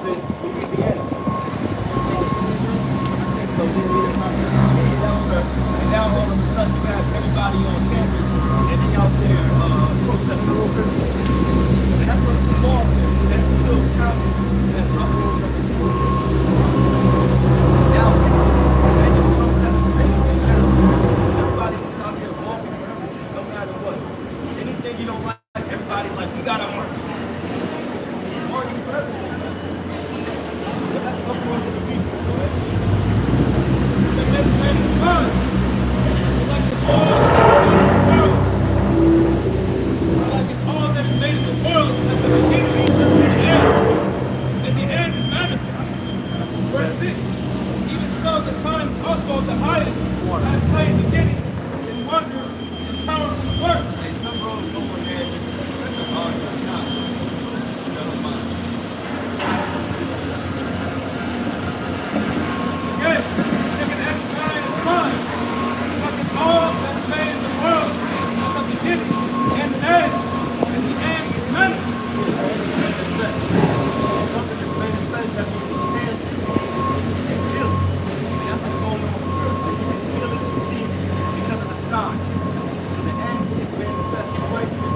it Louisiana? I think so. And now all of a sudden you have everybody on campus and they out there protesting. And that's what a small thing. That's still counted as uproars of the people. Now, they just protest for anything now. Everybody was out here walking for everything, no matter what. Anything you don't like, everybody's like, we gotta march. Marching for everything. But that's uproars of the people. The next thing is fun. It's like the all that is made in the world at the beginning and the end. And the end is manifest. Verse 6. Even so the time also of the highest had plain beginnings in wonder and powerful works. And some roads go in there just the hard not. Never mind. Again, second Acts 9 and 5. Because all that is made in the world at the beginning and the end. And the end is manifest. Something is manifest that means it's tangible. And feel it. And that's what goes on with the you can feel it and see it because of the sign. So the end is manifest right here.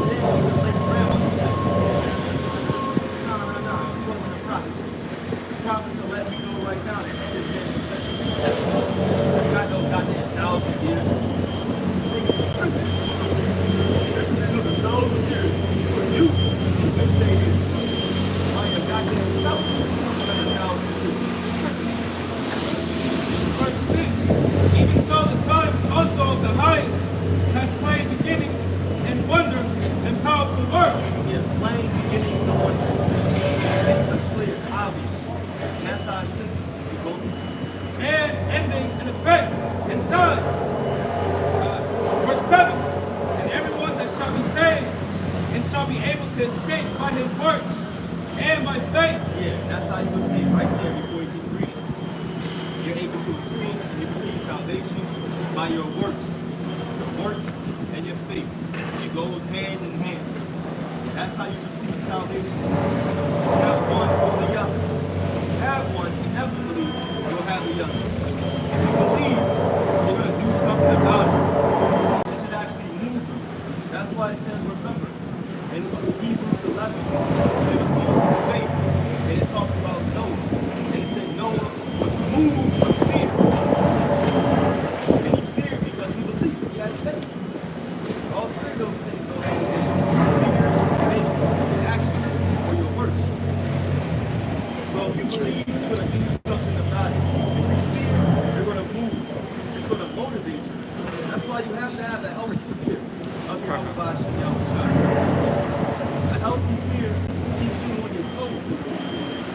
Then you can lay grandma says, no. She wasn't a prophet. The prophet to let me know right now the end is manifest. God knows got this 1,000 years. Those years for you to stay here. On your goddamn self. Verse 6. Even so the times also of the highest have plain beginnings and wonder and powerful works. Yeah, plain beginnings and wonder. Things are clear, obvious. And that's how I think it goes. And endings and effects and signs. Verse 7. And everyone that shall be saved and shall be able to escape by his works and by faith. Yeah, that's how you escape right there before you keep reading. You're able to escape and you receive salvation by your works. Your works and your faith. It goes hand in hand. That's how you receive salvation. You have one or the other. If you have one, inevitably you'll have the other. If you believe, you're going to do something about it. It should actually move you. That's why it says remember. In Hebrews 11, it was moved with faith. And it talked about Noah. And it said Noah was moved with fear. And he feared because he believed. He had faith. All three of those things go hand in hand. Fear, faith, and action for your works. So if you believe, you're going to do something about it. If you fear, you're going to move. It's going to motivate you. That's why you have to have the healthy fear of your own body. A healthy fear keeps you on your toes.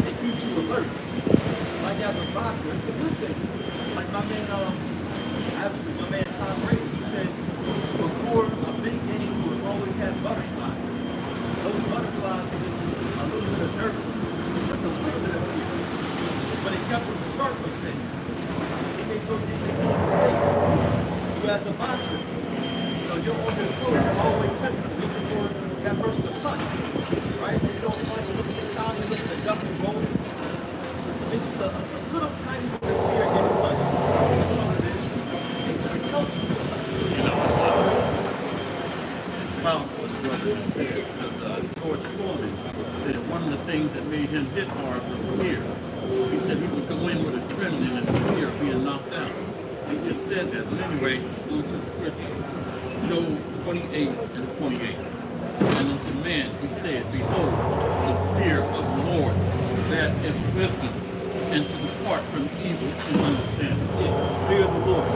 It keeps you alert. Like as a boxer, it's a good thing. Like my man, Tom Brady, he said before a big game, you would always have butterflies. Those butterflies were just a little bit nervous. That's a little bit of fear. But it kept him sharp, he said. He made those mistakes. You as a boxer, you're on your toes, you're always hesitant, looking for that person to punch, right? They don't punch, you look at the time, you look at the duck and roll. It's just a little tiny bit of fear getting punched. That's all it is. It's healthy. It's powerful, as brother said, because George Foreman said one of the things that made him hit hard was fear. He said he would go in with adrenaline and fear of being knocked out. He just said that. But anyway, on to the scriptures. Job 28 and 28. And unto man he said, behold, the fear of the Lord, that is wisdom, and to depart from evil is understanding. Yeah, fear of the Lord.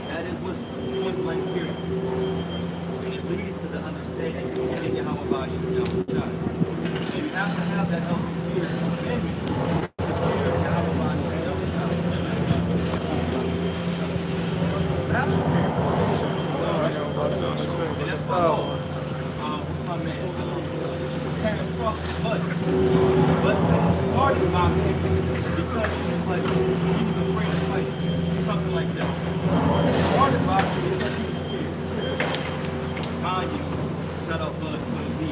That is wisdom. Points like fear. And it leads to the understanding in Yahweh Shai. So you have to have that healthy fear in you. The fear of Yahweh Shai. That's the fear. And that's why what's my man? Terrence Crawford, but he started boxing because he was like, he was afraid of fighting, something like that. He started boxing because he was scared. Mind you, shout out Bud 20B,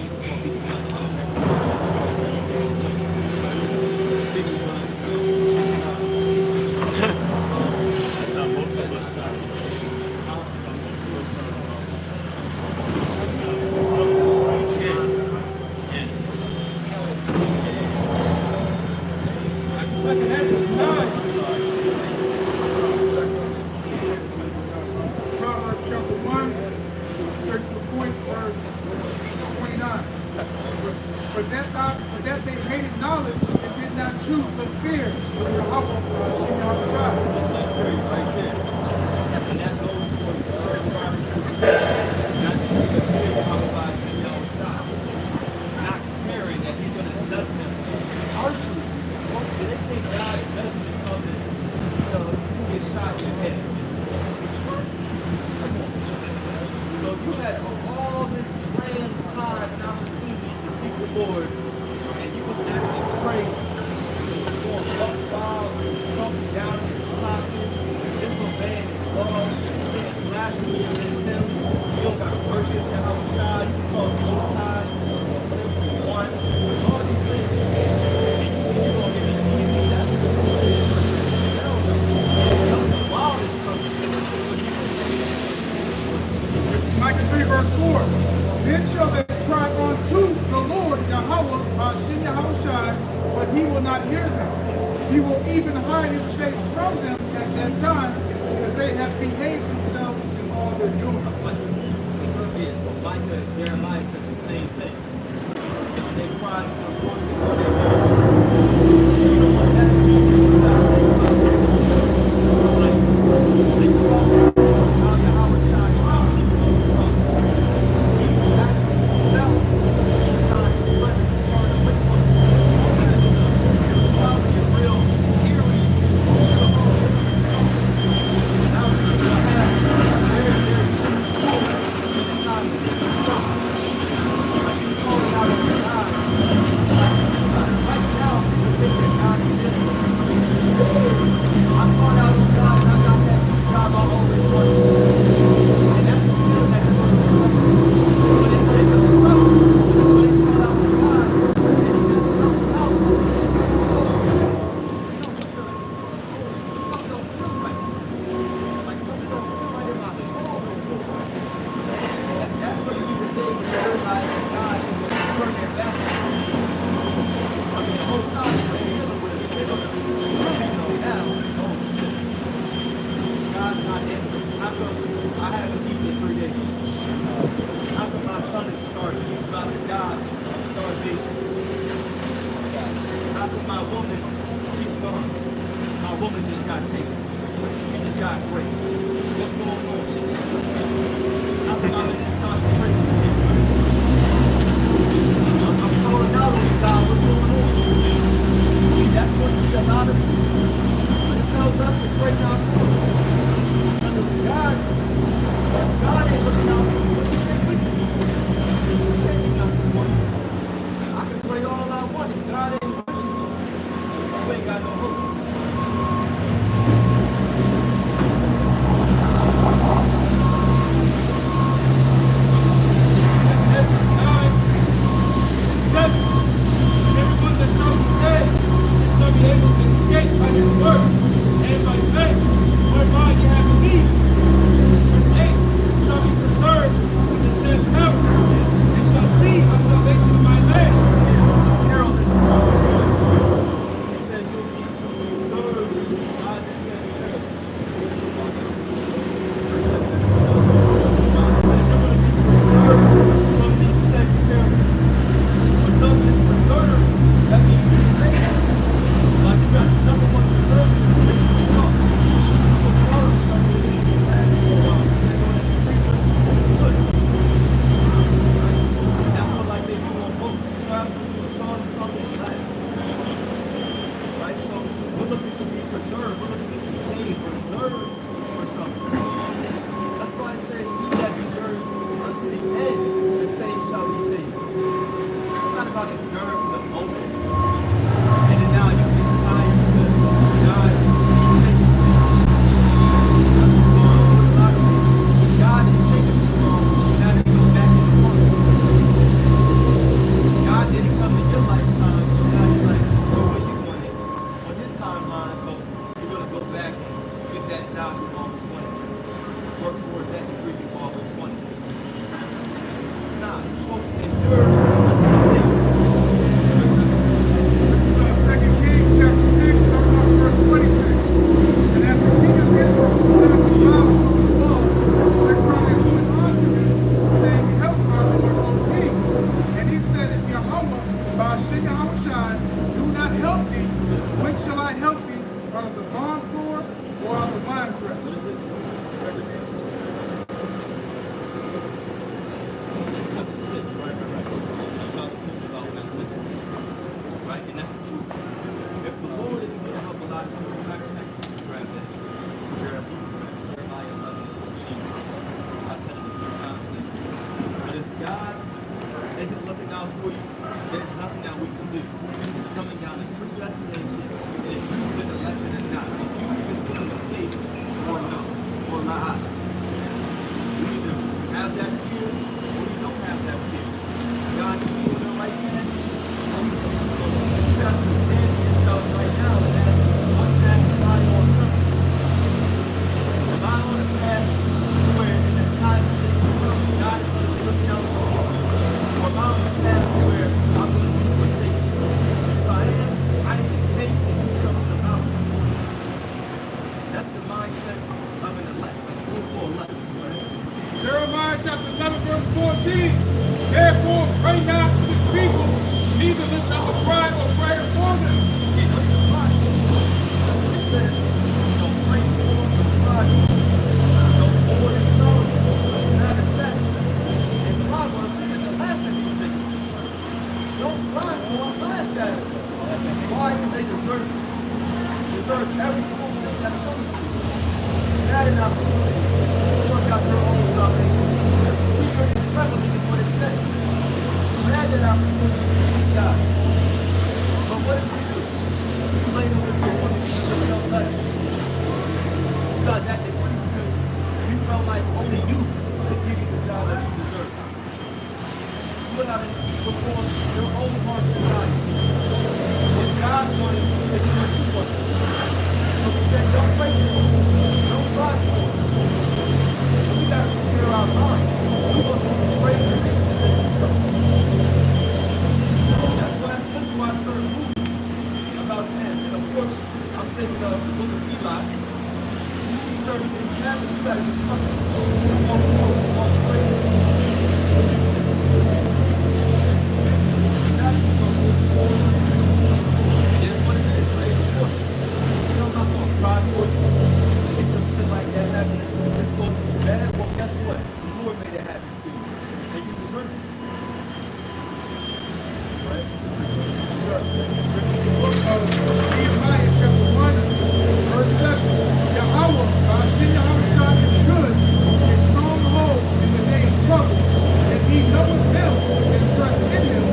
Second Ezra 9. Proverbs chapter 1, straight to the point, verse 29. For that they hated knowledge and did not choose the fear of Yahweh, Right there. And that goes for the church not to be afraid of Yahweh and Yahweh, not caring that he's going to judge them harshly. So they think God judges something, you get shot in the head. So you had all this grand time and opportunity to seek the Lord, and you was acting crazy. Going buck wild, jumping down in his pockets, disobeying his laws, being blasphemy against him. You don't got to worship Yahweh God, you can call the Most High, whatever you want, all these things. And you're going to get an easy death. Hell no. Something wild is coming. Micah 3, verse 4. Then shall they cry unto the Lord Yahweh, Hashem Yahushai, but he will not hear them. He will even hide his face from them at that time, as they have behaved themselves in all their doing. Yeah, so Micah and Jeremiah said the same thing. They cried to the Lord, you know what that means? Like, they crawled out Yahweh shine out, he actually felt inside his presence started away from him. It was probably a real eerie, now I have very, very simple time to get this stuff. Like he calling out on God. Right now, the thing that God is doing. I called out on God and I got that job I always wanted. And that's the feeling that you're going to do. But it takes a struggle. But it called out to God and he just comes out. Something don't feel right. Like something don't feel right in my soul. That's when you need to think and realize that God is going to turn their back on you. I mean, the whole time they're dealing with it, they're going to really know now. Oh, shit. God's not answering. How come I haven't eaten in 3 days? How come my son is starving? He's about to die of starvation. How come my woman, she's gone? My woman just got taken. She just got raped. What's going on? How come I'm in this concentration camp? I'm calling out on you, God. What's going on? See, that's what we a lot of people. But it tells us to pray not for. If God ain't looking out for you, what do you think we can do for you? We can't do nothing for you. I can pray all I want. If God ain't with you, you ain't got no hope. out of the barn floor or out of the wine press. Chapter 6, right. That's what I was thinking about when I said that. Right? And that's the truth. If the Lord isn't going to help a lot of people, matter of fact, just grab that. Jeremiah 11:14. I said it a few times now. But if God isn't looking out for you, there's nothing that we can do. It's coming down to predestination. If you've been elected or not. If you even given a faith or no, or not. You either have that fear or you don't have that fear. God is doing the right thing. You have to examine yourself right now and ask, what path am I on? Am I on a path where in the time of this world, God is going to be looking out for me? Or am I on a path where I'm going to be forsaken? If I am, I need to change and do something about it. That's the mindset of an elect, like a group for elect. Jeremiah chapter 11, verse 14. Therefore, pray not for this people, neither lift up a cry or prayer for them. You know, it's fine. That's what it says. Don't pray for them, but cry for them. Don't pour in sorrow, but manifest. In Proverbs, it's in the last of these things. Don't cry for them, laugh at them. Why? Because they deserve it. Deserve every fullness that's coming to you. You had an opportunity to work out your own salvation. Fear and trembling is what it says. You had that opportunity to see God. But what did you do? You laid over your woman because you don't let it. You got that degree because you felt like only you could give you the job that you deserve. You went out and performed your own heart's desire. What God wanted is what you wanted. So he said, don't pray for them. Don't cry for them. We got to prepare our mind. We want to pray for things and then do something. That's why I spoke about certain movies about them. And of course, I'm thinking of the book of Eli. You see certain things happen, you got to do something. Walk straight. You got to do something. It is what it is, right? Of course. You know, I'm not going to cry for you. You see some shit like that happening. It's supposed to be bad. Well, guess what? The Lord made it happen to you. And you deserve it. Right? Sure. This is the book of Nehemiah, chapter 1, verse 7. Yahweh, Hashem Yahushua is good, a stronghold in the day of trouble, and he knoweth him and trust in him.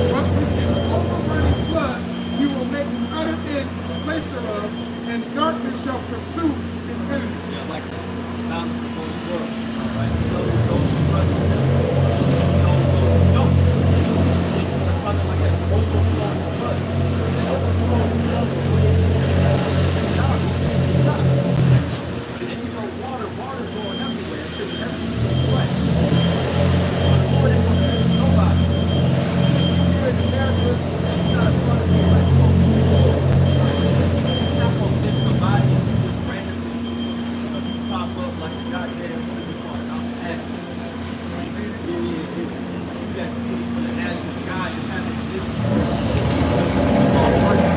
But with an overrunning flood, he will make an utter end of the place thereof, and darkness shall pursue his enemies. Yeah, like that. Now it's the whole world. Right? Those who trust in him. Those who don't. They're talking like that overflowing flood. An overflowing flood is what it is. It's not. And you know, water's going everywhere. It's in every single place. But the Lord ain't gonna miss nobody. Here in America, you're not in front of me like you're not gonna miss somebody just randomly. You pop up like a goddamn what do you call it? I'm asking. You got feelings for the asking guy that's having this. It's all working.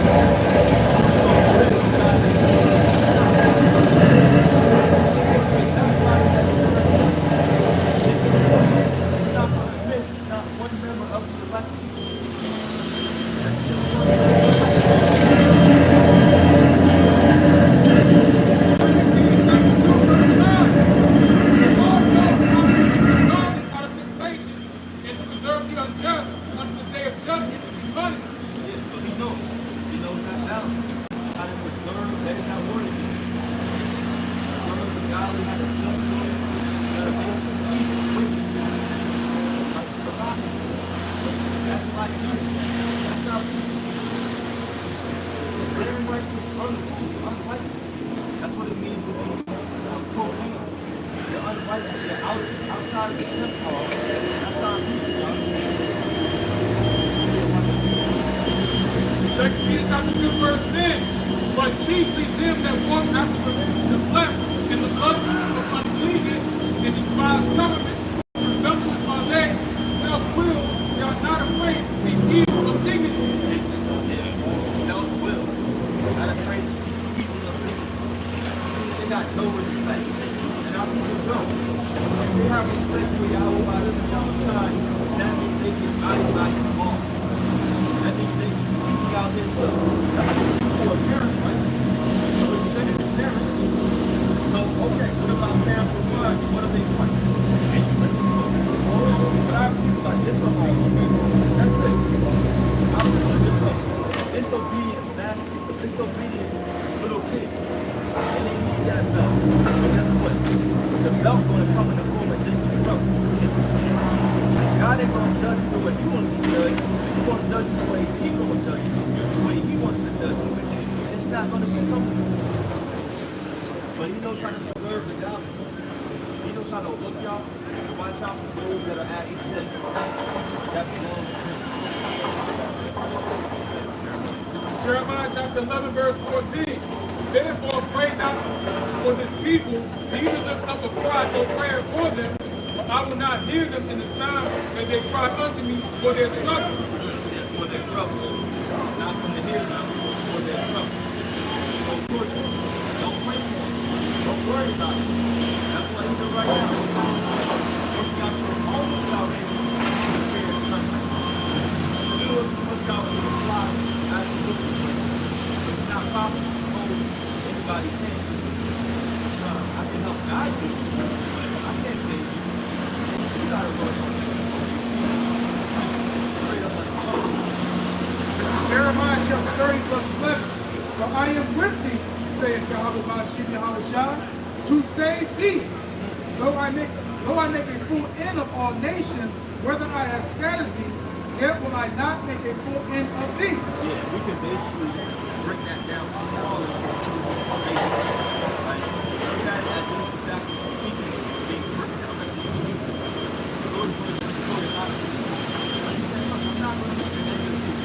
It's not gonna miss not one member of the elected. Yeah, so he knows. He knows that balance. How to preserve that is not worthy. Preserve the godly, how to judge those that are basically evil, wicked. Like the prophets. That's like you. That's not people. Very righteous, unrighteous. That's what it means to be profane. You're unrighteous. You're outside of the temple. That's not people. 2 Peter chapter 2, verse 10. But chiefly them that walk after the flesh and the lust of uncleanness and despise government. Presumptuous are they, self-willed, they are not afraid to speak evil of dignity. Self-will. Not afraid to speak evil. have respect for Yahweh by this time, that means they get guided by his law. That means they seek out his will. That's what you do for a parent, right? So it's better than parents. So, okay, what about parents of one? What do they want? And you listen to them. But I have people like this on my own. That's it. I'm disobedient masters, disobedient little kids. And they need that belt. So guess what? The belt gonna come in the form of David trouble. God ain't gonna judge you the way you want to be judged. He's gonna judge you the way He's gonna judge you. The way He wants to judge you. It's not gonna be comfortable. But He knows how to preserve the gospel. He knows how to look out and watch out for those that are at His place. That belongs to Him. Jeremiah chapter 11, verse 14. Therefore pray not for this people, neither lift up a cry or prayer for them, for I will not hear them in the time that they cry unto me for their trouble. For their trouble. I'm not going to hear them for their trouble. So of course, don't pray for them. Don't worry about it. That's why even right now, working out your own salvation in the fear of suffering. You look out for the fly as you look for it. It's not possible to hold anybody's hand. I can help guide you, but I can't save you. You gotta work on it. Straight up like a phone. This is Jeremiah chapter 30, verse 11. For I am with thee, saith Yahweh Bashim Yahushua, to save thee. Though I make a full end of all nations, whether I have scattered thee, yet will I not make a full end of thee. Yeah, we can basically break that down smaller to basics, right? Look at it as if it's actually speaking, being written down like the Lord is going to destroy a lot of people. But He said, look, I'm not going to make the end of you.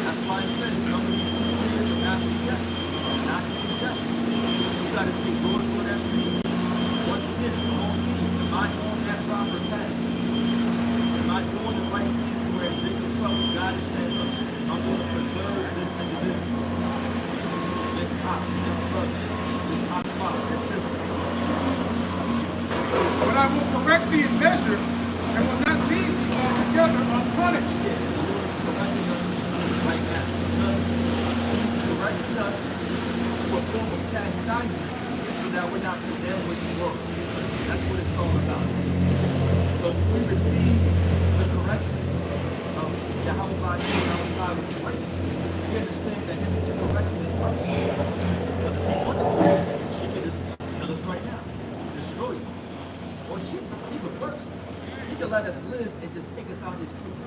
That's why He said, some of these years of asking death, not to be death. You got to say, Lord, Lord, that's me. Once again, on me. Am I on that proper path? Am I doing the right thing where Jacob felt God is saying, look, I'm going to preserve this individual, this hot, this brother, this hot father, this sister. But I will correct thee in measure, and will not leave thee altogether unpunished. Yeah, the Lord is correcting us right now. He's correcting us to a form of chastisement so that we're not condemned with the world. That's what it's all about. So when we receive the correction of Yahweh by Yahweh with grace, we understand that His correction is personal. Because if He wanted to, He could just kill us right now, destroy us. Or even worse, He could let us live and just take us out His truth.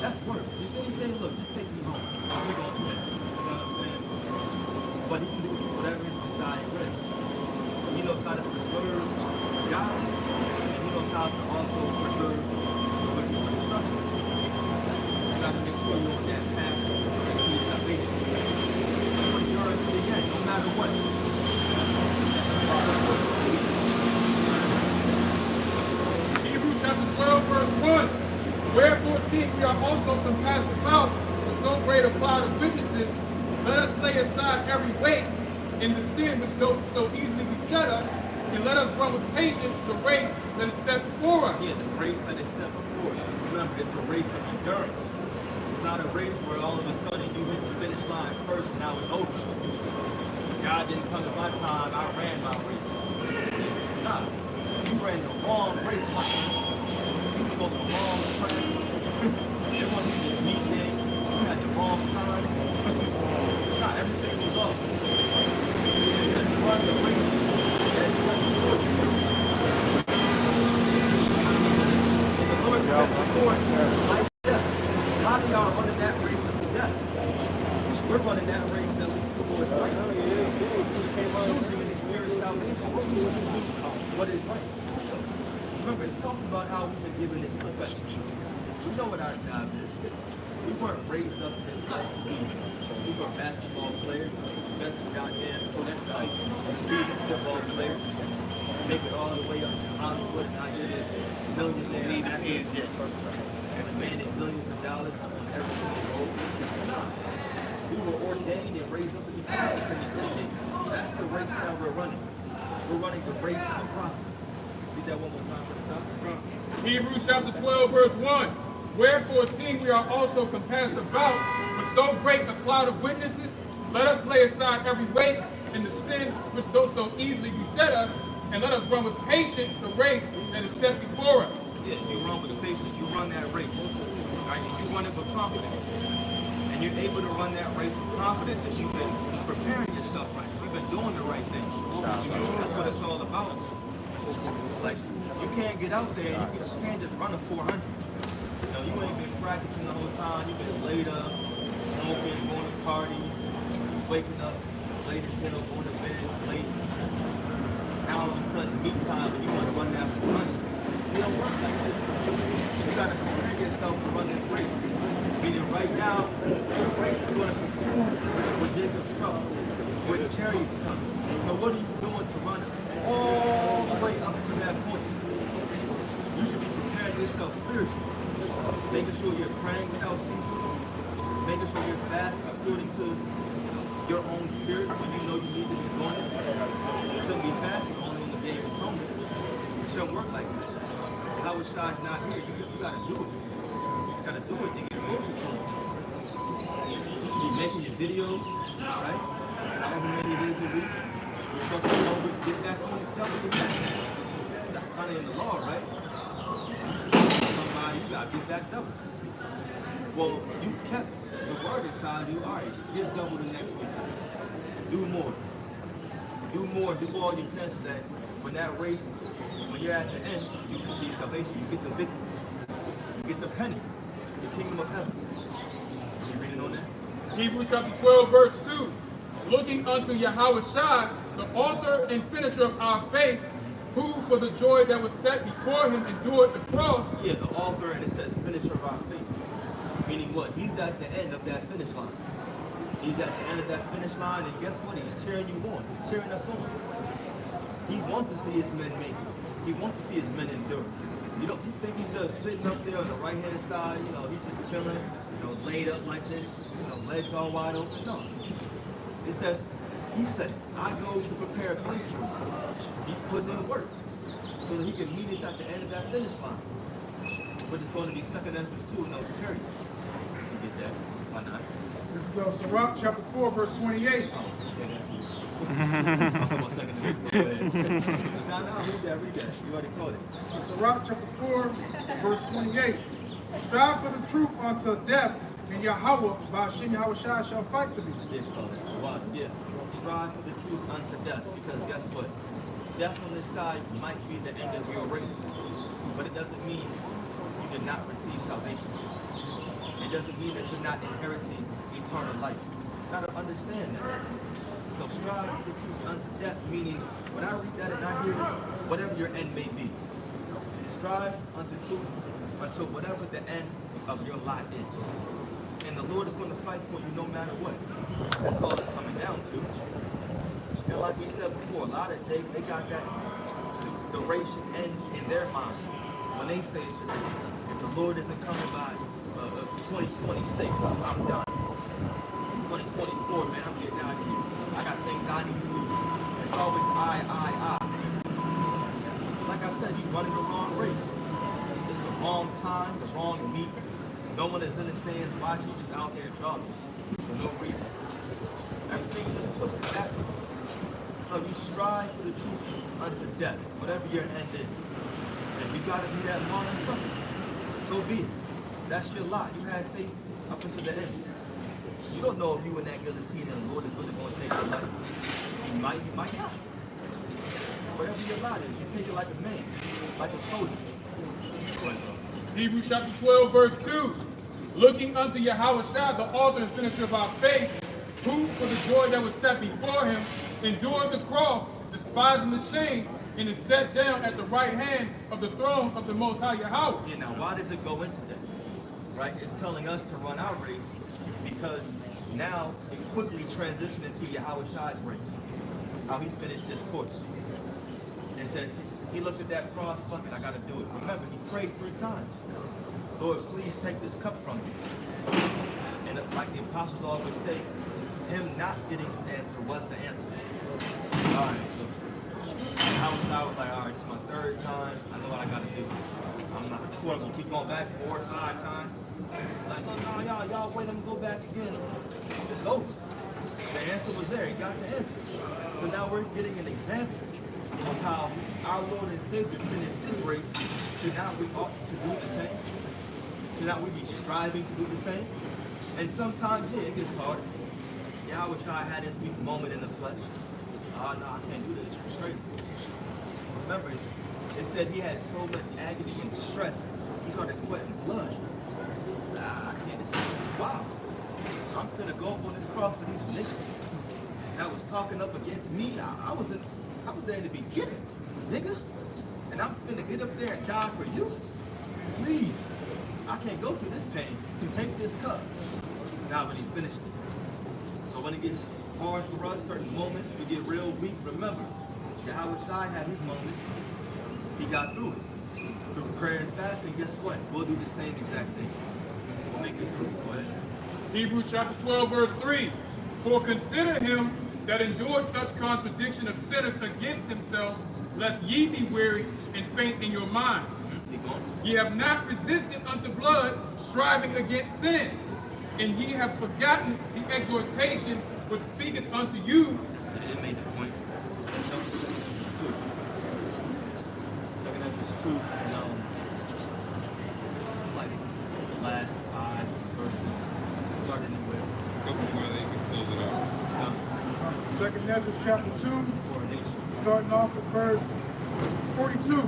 That's worse. If anything, look, just take me home. I'll take all the way. You know what I'm saying? But He can do whatever His desire is. So He knows how to preserve the godly, and He knows how to also preserve the wicked for destruction. You got to make sure you're on that path to receive salvation. You endure unto the end, no matter what. Hebrews chapter 12, verse 1. Wherefore, seeing we are also compassed about with so great a cloud of witnesses, let us lay aside every weight and the sin which doth so easily beset us, and let us run with patience the race that is set before us. Yeah, the race that is set before us. Remember, it's a race of endurance. It's not a race where all of a sudden you hit the finish line first and now it's over. God didn't come at my time, I ran my race. Nah, you ran the wrong race line. You was on the wrong track. It wasn't even meet day. You had the wrong time. Nah, everything was off. It said run the race. And the Lord set before us life and death. A lot of y'all are running that race unto death. We're running that race that leads towards life. Choosing in the spirit of salvation. What is right? Remember, it talks about how we've been given this profession. We know what our job is. We weren't raised up in this life to be super basketball players, best goddamn seasoned football players, make it all the way up to Hollywood, and now you're this millionaire actor, demanding millions of dollars on every single role. Nah. We were ordained and raised up to be prophets in these things. That's the race that we're running. We're running the race of the prophet. read that one more time for the top. Hebrews chapter 12, verse 1. Wherefore, seeing we are also compassed about with so great a cloud of witnesses, let us lay aside every weight and the sin which doth so easily beset us, and let us run with patience the race that is set before us. Yeah, you run with the patience, you run that race. Right? And you run it with confidence. And you're able to run that race with confidence that you've been preparing yourself right. You've been doing the right thing. That's what it's all about. Like, you can't get out there and you can't just run a 400. You know, you ain't been practicing the whole time. You've been laid up, smoking, going to parties, waking up late as hell, going to bed late. Now all of a sudden, meet time, and you want to run that 400. It don't work like that. You got to prepare yourself to run this race. Meaning right now, the race is going to conclude with Jacob's trouble, with the chariots coming. So what are you doing to run all the way up to that point? You should be preparing yourself spiritually. Making sure you're praying without ceasing. Making sure you're fasting according to your own spirit when you know you need to be doing it. You shouldn't be fasting only on the Day of Atonement. It shouldn't work like that. Howard Shah's not here. You got to do it. You got to do it to get closer to him. You should be making your videos, right? However many days a week. You're supposed to get back on the double the next. That's kind of in the law, right? You should be somebody, you got to get back double. Well, you kept the word inside you. All right, get double the next week. Do more. Do more. Do all you can so that when that race, when you're at the end, you can see salvation. You get the victory. You get the penny. The kingdom of heaven. You reading on that? Hebrews chapter 12, verse 2. Looking unto Yahweh Shai, the author and finisher of our faith, who for the joy that was set before him endured the cross. Yeah, the author, and it says finisher of our faith. Meaning what? He's at the end of that finish line. He's at the end of that finish line, and guess what? He's cheering you on. He's cheering us on. He wants to see his men make it. He wants to see his men endure. You think he's just sitting up there on the right-hand side, he's just chilling, laid up like this, legs all wide open? No. It says, he said, I go to prepare a place for him. He's putting in work so that he can meet us at the end of that finish line. But it's going to be 2nd Ezra 2 in those chariots. You get that? Why not? This is Sirach chapter 4, verse 28. I'm talking about 2nd Ezra. No, read that. You already caught it. Sirach chapter 4, verse 28. Strive for the truth unto death, and Yahweh, by Hashem Yahweh Shai, shall fight for thee. Yes, Father. Yeah. Strive for the truth unto death, because guess what? Death on this side might be the end of your race, but it doesn't mean you did not receive salvation. It doesn't mean that you're not inheriting eternal life. You gotta understand that. So strive for the truth unto death, meaning when I read that and I hear this, whatever your end may be. Strive unto truth until whatever the end of your lot is. And the Lord is going to fight for you no matter what. That's all it's coming down to. And like we said before, a lot of they got that the race should end in their mind. When they say it should end. If the Lord isn't coming by 2026, I'm done. 2024, man, I'm getting out of here. I got things I need to do. It's always I. Like I said, you're running the wrong race. It's the wrong time, the wrong meet. No one is in the stands watching, just out there jogging for no reason. Everything's just twisted backwards. So you strive for the truth unto death, whatever your end is. And if you gotta be that long, so be it. That's your lot. You had faith up until the end. You don't know if you in that guillotine and the Lord is really going to take your life. You might not. Whatever your lot is, you take it like a man, like a soldier. Hebrews chapter 12, verse 2. Looking unto Yahweh Shai, the author and finisher of our faith, who for the joy that was set before him endured the cross, despising the shame, and is set down at the right hand of the throne of the Most High Yahweh. Yeah, now why does it go into that? Right? It's telling us to run our race because now it quickly transitioned into Yahweh Shai's race. How he finished his course. It says he looked at that cross, fuck it, I gotta do it. Remember, he prayed 3 times. Lord, please take this cup from me. And like the apostles always say, him not getting his answer was the answer. Alright, so I was like, all right, it's my third time. I know what I gotta do. I'm not sure I'm gonna keep going back 4 or 5 times. Like, no, y'all wait, I'm gonna go back again. It's over. The answer was there. He got the answer. So now we're getting an example of how our Lord and Savior finished his race. So now we ought to do the same. So now we be striving to do the same. And sometimes, yeah, it gets hard. Yeah, I wish I had this weak moment in the flesh. Oh, no, I can't do this. It's crazy. Remember, it said he had so much agony and stress, he started sweating blood. I can't, this is wild. I'm gonna go up on this cross for these niggas that was talking up against me. I was there in the beginning, niggas. And I'm gonna get up there and die for you? Please. I can't go through this pain. Take this cup. Now, but he finished it. So when it gets hard for us, certain moments, we get real weak. Remember, Yahweh Shai had his moment. He got through it. Through prayer and fasting, guess what? We'll do the same exact thing. We'll make it through. Go ahead. Hebrews chapter 12, verse 3. For consider him that endured such contradiction of sinners against himself, lest ye be weary and faint in your minds. Keep going. Ye have not resisted unto blood, striving against sin. And ye have forgotten the exhortation which speaketh unto you. So it made the point. Second Ezra 2. And it's like the last 5, 6 verses. Start anywhere. Couple more, they can close it out. Second Ezra chapter 2, Coronation. starting off with verse 42.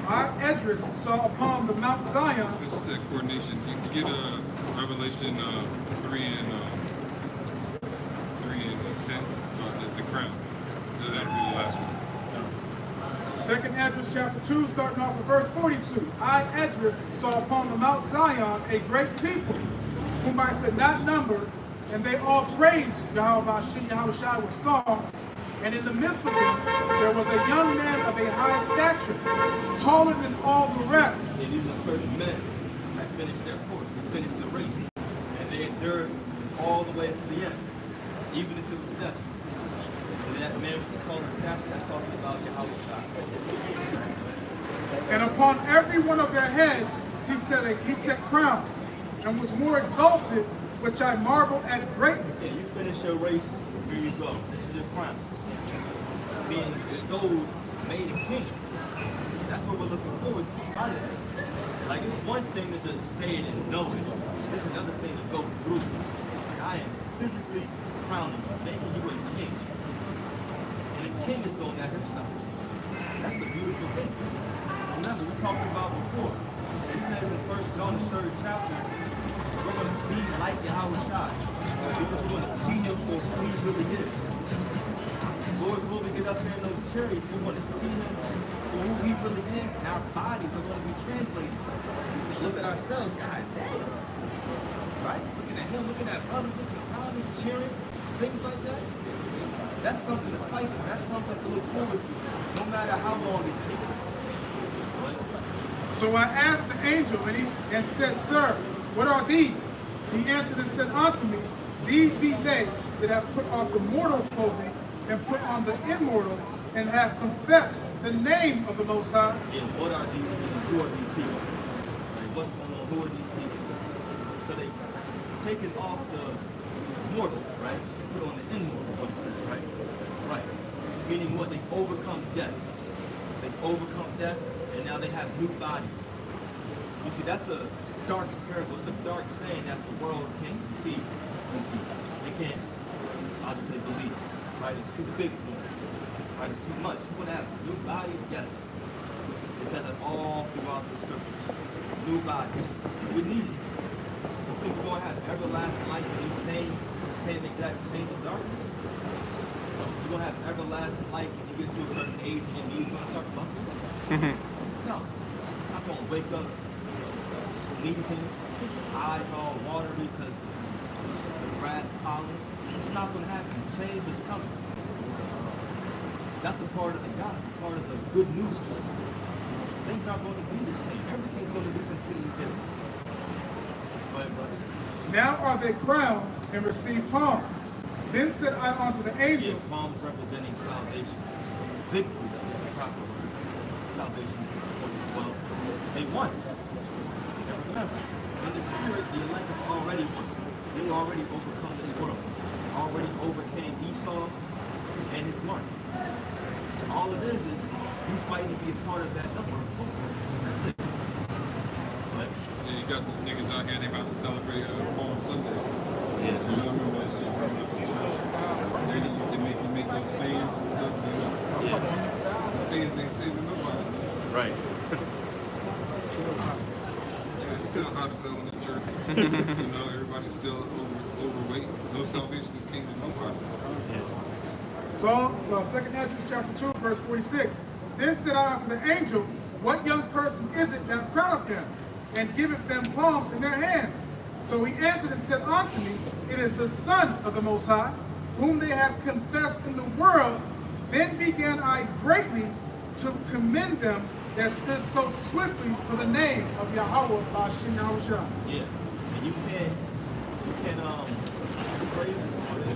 I, Esdras, saw upon the Mount Zion. Since you said coordination, you can get Revelation 3 and 10, the crown. That'll be the last one. Second Esdras chapter 2, starting off with verse 42. I, Esdras, saw upon the Mount Zion a great people, whom I could not number, and they all praised Yahweh Shai with songs. And in the midst of them, there was a young man of a high stature, taller than all the rest. And these are certain men that finished their course, they finished the race, and they endured all the way to the end, even if it was death. And that man with the taller stature, that's talking about Yahweh Shai. And upon every one of their heads he set crowns, and was more exalted, which I marvel at greatly. Yeah, you finish your race, here you go. This is your crown. Being bestowed, made a king. That's what we're looking forward to. Like, it's one thing to just say it and know it. It's another thing to go through. Like, I am physically crowning you, making you a king. And a king is going at himself. That's a beautiful thing. Remember, we talked about before. It says in 1 John, the 3rd chapter, we're going to be like Yahweh Shai. Because we're going to see him for who he really is. Lord, when we get up there in those chariots, we want to see him for who he really is, and our bodies are going to be translated. Look at ourselves, God damn. Right? Looking at him, looking at others, looking at others, cheering, things like that. That's something to fight for. That's something to look forward to, no matter how long it takes. So I asked the angel, and said, Sir, what are these? He answered and said unto me, These be they that have put off the mortal clothing, and put on the immortal, and have confessed the name of the Most High. And what are these people? Who are these people? Right? What's going on? Who are these people? So they've taken off the mortal, right? Put on the immortal, what it says, right? Right. Meaning what? They've overcome death. They've overcome death, and now they have new bodies. You see, that's a dark parable. It's a dark saying that the world can't conceive. They can't, obviously, believe. Right? It's too big for them. Right? It's too much. You want to have new bodies? Yes. It says it all throughout the scriptures. New bodies. We need it. We think we're going to have everlasting life in the same exact chains of darkness. So you're going to have everlasting life when you get to a certain age and your knees going to start buckling. No. I'm not going to wake up sneezing, eyes all watery because the grass pollen. It's not going to happen. Change is coming. That's a part of the gospel, part of the good news. Things aren't going to be the same. Everything's going to be completely different. But Now are they crowned and receive palms. Then said I unto the angel, palms representing salvation. victory, though, is the proper word. Salvation, of course, as well. They won. And remember, in the spirit, the elect have already won. They already overcome this world. Already overcame Esau and his mark. All it is you fighting to be a part of that number. That's it. But, Yeah, you got these niggas out here, they about to celebrate Palm Sunday. Yeah. You know, I remember that shit from the church. They make those fans and stuff, you know. yeah. The fans ain't saving nobody. Right. Yeah, it's still hot as hell in the church. You know, everybody's still overweight. No salvation is king to nobody. So 2 Ezra chapter 2, verse 46. Then said I unto the angel, what young person is it that crowneth them, and giveth them palms in their hands? So he answered and said unto me, it is the Son of the Most High, whom they have confessed in the world. Then began I greatly to commend them that stood so swiftly for the name of Yahweh Ba'ashem Yahushua. Yeah. And you can praise the Lord. In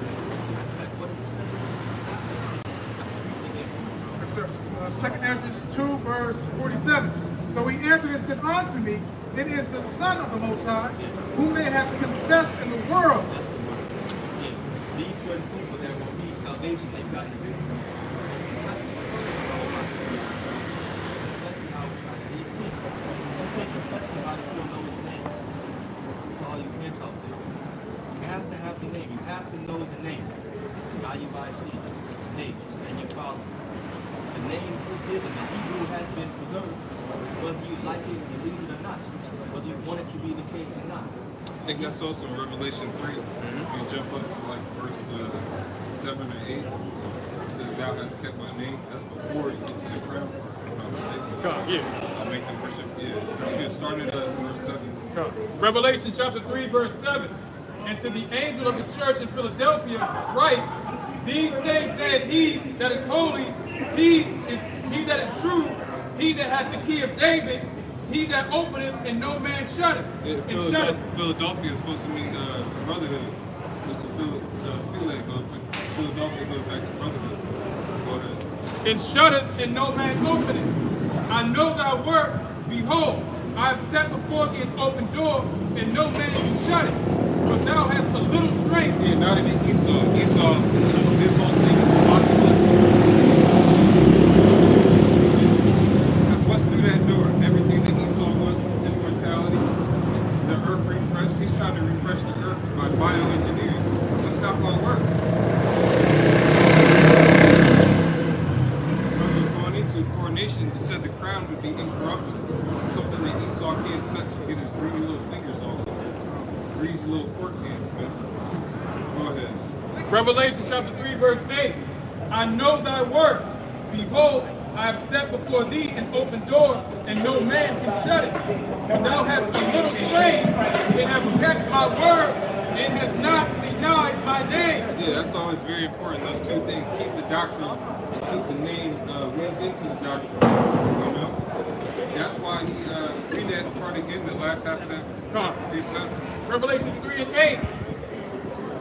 fact, what did he say? Yes, sir. 2 Ezra 2, verse 47. So he answered and said unto me, it is the Son of the Most High, whom they have confessed in the world. That's the word. Yeah. These certain people that receive salvation, they've gotten the victory. That's how it's like. These people, you can't confess somebody if you don't know his name. That's all you can out there. You have to have the name. You have to know the name. IUIC, name, and you follow. The name is given. The Hebrew has been preserved, whether you like it, believe it or not, whether you want it to be the case or not. I think that's also in Revelation 3. If you jump up to like verse 7 or 8, it says, thou hast kept my name. That's before you get to the crown part. If I'm not mistaken. God, yeah. I'll make them worship. Yeah. You can start it as verse 7. God. Revelation chapter 3, verse 7. And to the angel of the church in Philadelphia, write, these things said he that is holy, he that is true, he that hath the key of David, he that openeth and no man shutteth. Yeah, And shutteth. Philadelphia is supposed to mean brotherhood. That's the Philly goes, but Philadelphia goes back to brotherhood. Go ahead. And shutteth, and no man openeth. I know thy works. Behold, I have set before thee an open door, and no man can shut it. But thou hast a little strength. Yeah, not even Esau. Esau, this whole thing is populous. Because what's through that door? Everything that Esau wants, immortality, the earth refreshed. He's trying to refresh the earth by bioengineering. That's not going to work. When it was going into coronation, it said the crown would be incorruptible. Something that Esau can't touch and get his greedy little fingers on. Greasy little pork hands, man. Go ahead. Revelation chapter 3, verse 8. I know thy works. Behold, I have set before thee an open door, and no man can shut it. For thou hast a little strength, and have kept my word, and hast not denied my name. Yeah, that's always very important. Those two things. Keep the doctrine and keep the name weaved into the doctrine. You know? That's why he read that part again, the last half of that. Come on. Precept. Revelation 3 and 8.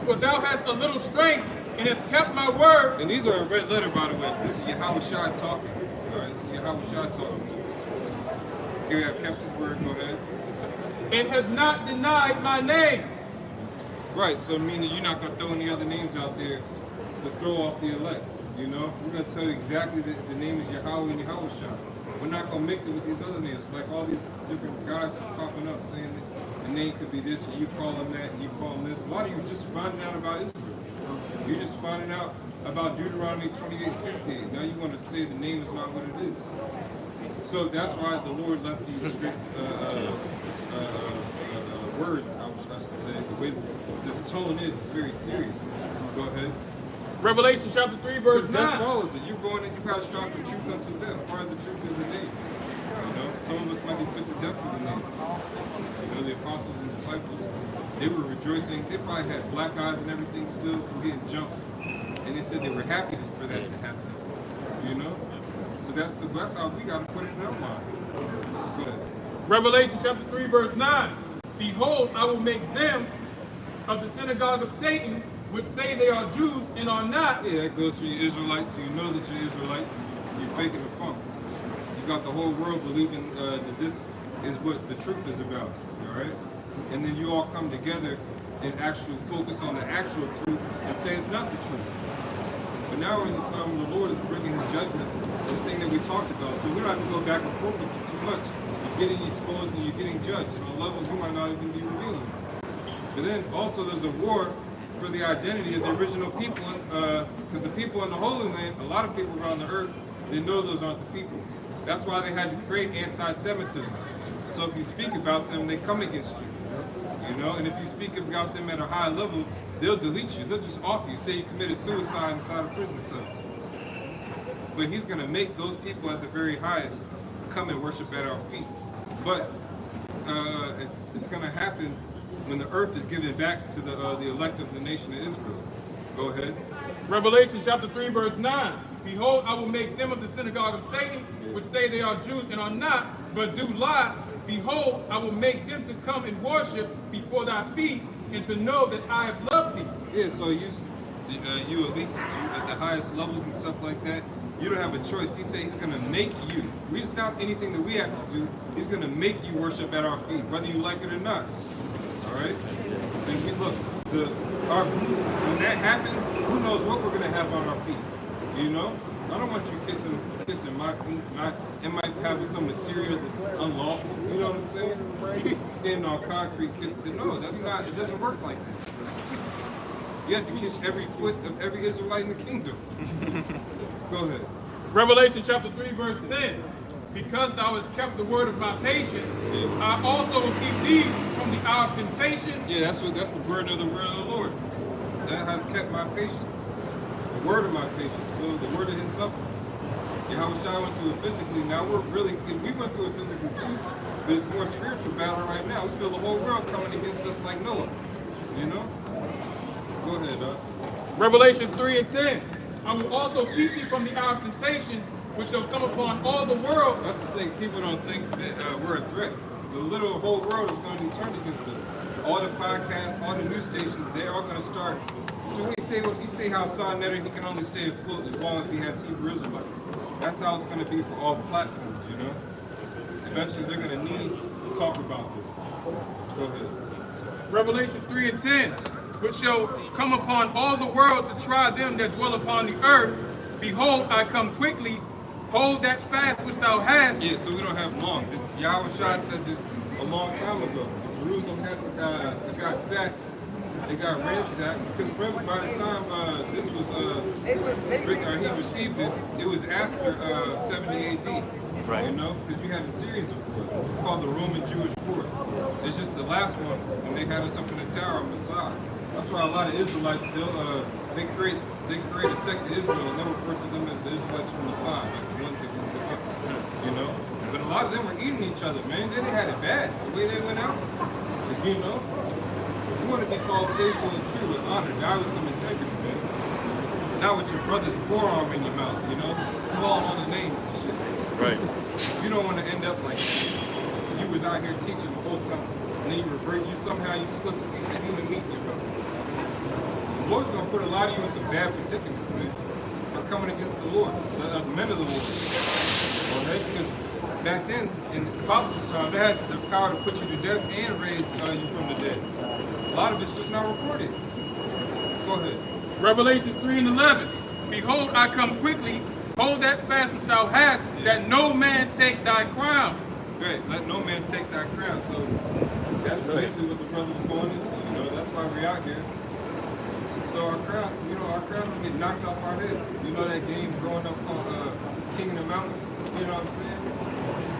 For thou hast a little strength, and hast kept my word, And these are a red letter, by the way. This is Yahweh Shai talking. All right, this is Yahweh Shai talking to us. You have kept his word. Go ahead. and hast not denied my name. Right, so meaning you're not going to throw any other names out there to throw off the elect. You know, we're going to tell you exactly that the name is Yahweh and Yahweh Shai. We're not going to mix it with these other names, like all these different guys just popping up saying that the name could be this, and you call them that, and you call them this. A lot of you are just finding out about Israel. You're just finding out about Deuteronomy 28:16. Now you want to say the name is not what it is. So that's why the Lord left these strict words, I should say. The way this tone is very serious. Go ahead. Revelation chapter 3, verse Because death 9. follows it. You're going and you got to strive for truth unto death. Part of the truth is the name. You know, some of us might be put to death for the name. You know, the apostles and disciples, they were rejoicing. They probably had black eyes and everything still from getting jumped. And they said they were happy for that to happen. You know? So that's how we got to put it in our mind. Go ahead. Revelation chapter 3, verse 9. Behold, I will make them of the synagogue of Satan, which say they are Jews and are not. Yeah, that goes for you Israelites. So you know that you're Israelites. you're faking the funk. You got the whole world believing that this is what the truth is about, all right? And then you all come together and actually focus on the actual truth and say it's not the truth. But now we're in the time when the Lord is bringing his judgments, the thing that we talked about. So we don't have to go back and forth with you too much. You're getting exposed and you're getting judged on levels you might not even be revealing. But then also there's a war for the identity of the original people, because the people in the Holy Land, a lot of people around the earth, they know those aren't the people. That's why they had to create anti-Semitism. So if you speak about them, they come against you. You know, and if you speak about them at a high level, they'll delete you. They'll just off you. Say you committed suicide inside a prison cell. But he's going to make those people at the very highest come and worship at our feet. But it's going to happen when the earth is given back to the elect of the nation of Israel. Go ahead. Revelation chapter 3, verse 9. Behold, I will make them of the synagogue of Satan, which say they are Jews and are not, but do lie. Behold, I will make them to come and worship before thy feet, and to know that I have loved thee. Yeah, so you elites at the highest levels and stuff like that, you don't have a choice. He said he's going to make you. It's not anything that we have to do. He's going to make you worship at our feet, whether you like it or not. All right? And we look, our boots, when that happens, who knows what we're going to have on our feet. You know? I don't want you kissing my feet. It might have some material that's unlawful. You know what I'm saying? Standing on concrete, kissing. No, that's not. It doesn't work like that. You have to kiss every foot of every Israelite in the kingdom. Go ahead. Revelation chapter 3, verse 10. Because thou hast kept the word of my patience, I also will keep thee from the hour of temptation. Yeah, that's the burden of the word of the Lord. That has kept my patience. The word of my patience. So the word of his suffering. Yahushua went through it physically. Now we went through it physically too, but it's more spiritual battle right now. We feel the whole world coming against us like Noah. You know? Go ahead, Doc. Revelations 3 and 10. I will also keep thee from the hour of temptation, which shall come upon all the world. That's the thing. People don't think that we're a threat. The little whole world is going to be turned against us. All the podcasts, all the news stations, they're all going to start. So you say how Son Netter, he can only stay afloat as long as he has Hebrew Israelites. That's how it's going to be for all platforms, you know? Eventually they're going to need to talk about this. Go ahead. Revelations 3 and 10. Which shall come upon all the world to try them that dwell upon the earth. Behold, I come quickly. Hold that fast which thou hast. Yeah, so we don't have long. Yahushua said this a long time ago. Jerusalem got sacked. They got ransacked. Because remember, by the time he received this, it was after 70 AD. Right. You know, because you had a series of wars called the Roman Jewish Wars. It's just the last one, and they had us up in the tower on Messiah. That's why a lot of Israelites they create a sect of Israel and they refer to them as the Israelites from the side, like the ones that were up, you know. But a lot of them were eating each other, man. They had it bad the way they went out. You know, you want to be called faithful and true with honor, die with some integrity, man. Not with your brother's forearm in your mouth, you know. Call on the name and shit. Right. You don't want to end up like that. You was out here teaching the whole time, and then you somehow slipped a piece of human meat in your mouth. The Lord's going to put a lot of you in some bad predicaments, man, for coming against the Lord, the men of the Lord. Okay? Because back then, in the Apostles' time, they had the power to put you to death and raise you from the dead. A lot of it's just not recorded. Go ahead. Revelations 3 and 11. Behold, I come quickly. Hold that fast which thou hast, that no man take thy crown. Great. Let no man take thy crown. So that's basically what the brother was going into. You know, that's why we're out here. So our crown will get knocked off our head. You know that game growing up on King of the Mountain? You know what I'm saying?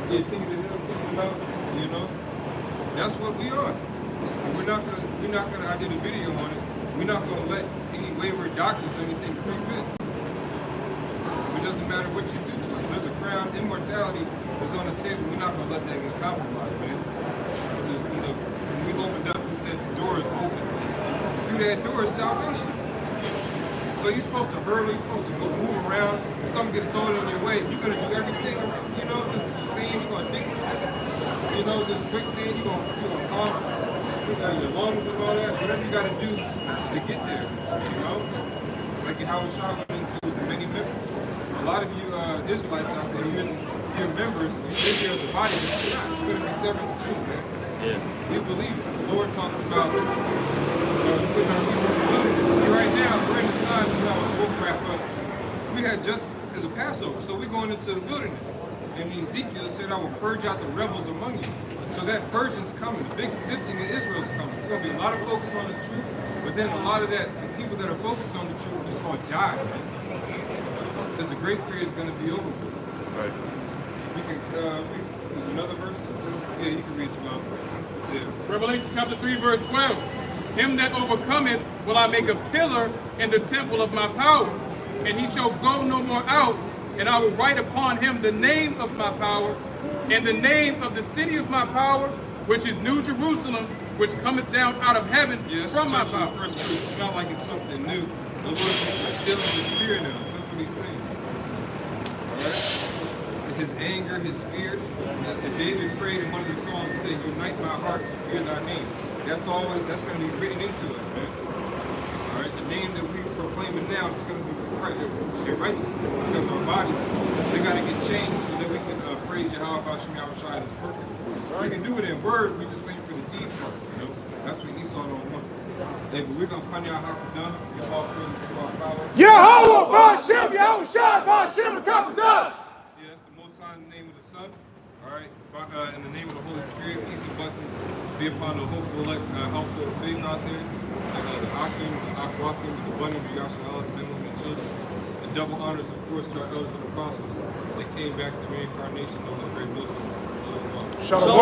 Yeah, King of the Hill, King of the Mountain, you know? That's what we are. And we're not gonna, I did a video on it, we're not gonna let any wayward doctrines or anything creep in. It doesn't matter what you do to us. There's a crown, immortality is on the table. We're not gonna let that get compromised, man. Because, you know, when we opened up, we said the door is open. Through that door is salvation. So you're supposed to hurl, you're supposed to go move around. If something gets thrown in your way, you're gonna do everything, you know, just seeing, you're gonna think, you know, just quick seeing, you're gonna calm your lungs and all that, whatever you gotta do to get there, you know? Like how Shaw went into the many members. A lot of you Israelites out there, you're members, you're the body, but you're not. You're going to be separate too, man. Yeah. We believe it. The Lord talks about putting our people in the wilderness. See, right now, we're in the time when our book wrap up. We had just the Passover, so we're going into the wilderness. And Ezekiel said, I will purge out the rebels among you. So that purging's coming. The big sifting of Israel's coming. It's going to be a lot of focus on the truth, but then a lot of that, the people that are focused on the truth are just going to die, man. Because the grace period is going to be over. Right. We can, there's another verse? Yeah, you can read 12. Yeah. Revelation chapter 3, verse 12. Him that overcometh will I make a pillar in the temple of my power, and he shall go no more out, and I will write upon him the name of my power, and the name of the city of my power, which is New Jerusalem, which cometh down out of heaven from my power. First fruit. It's not like it's something new. The Lord is instilling His spirit in us. That's what He's saying. All right? His anger, His fear. And David prayed in one of the songs, said, "Unite my heart to fear Thy name." That's always. That's going to be written into us, man. All right. The name that we proclaiming now is going to be Christ. Shit, righteousness. Because our bodies, they got to get changed so that we can praise Yahweh Hashem Yahushua is perfect. We can do it in word. We just waiting for the deed part. You know, that's what Esau don't want. Hey, but we're gonna pun y'all how we're done. It's all praise to our power. Yahweh, Ba'ashem, Yahushua, Ba'ashem, Kapadah. Yeah, that's the Most High in the name of the Son. All right, in the name of the Holy Spirit, peace and blessings be upon the hopeful household of faith out there. The Akim, the Akwakim, the Bunny, the Yasharal, the men, women, and children. And double honors, of course, to our elders and apostles that came back to the reincarnation known as great wisdom. Shalom. Shalom.